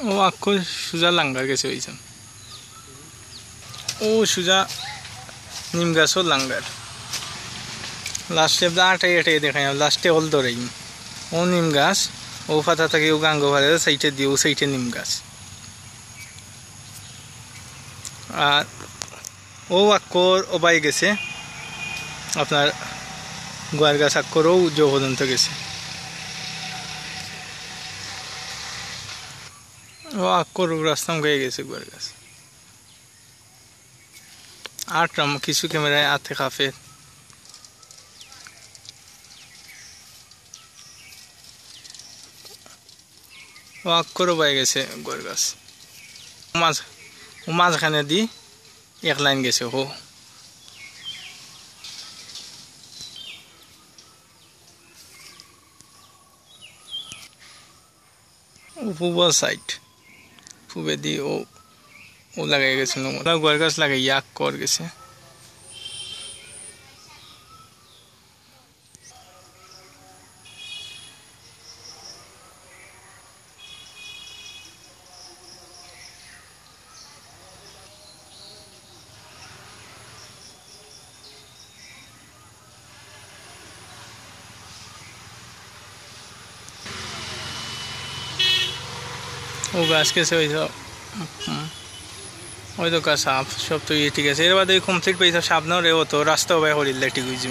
ও আক্কো সুজা লাঙ্গার গেছে হইছেন ও সুজা নিম গাছও লাঙ্গার লাস্টে আটাই আটাই দেখাই লাস্টে হল ধরেই ও নিম গাছ ও পাতা থাকে ও গাঙ্গ ভারে সাইটে দিয়ে ও সাইটে নিম গাছ আর ও আক্কর ও বাই গেছে আপনার গোয়ার গাছ আক্করও জো পর্যন্ত গেছে ও আক্কর রাস্তাম গিয়ে গেছে গোয়ার গাছ আর কিছু ক্যামেরায় আতে কাফে ও আক্করও বাই গেছে গোয়ার গাছ মাঝখানে দি এক লাইন গেছে হো পূর্ব সাইড পূবে দি ও লাগাই গেছে গোয়ার গাছ লাগাই ইয়াক কর গেছে ও গাছ কেছে হয়েছে ওই তো গাছ সাপ সব তো ইয়ে ঠিক আছে এর বাদে কমপ্লিট পেয়েছে সাপ না রে ও তো রাস্তাও বাই হরিলে ঠিক হয়েছে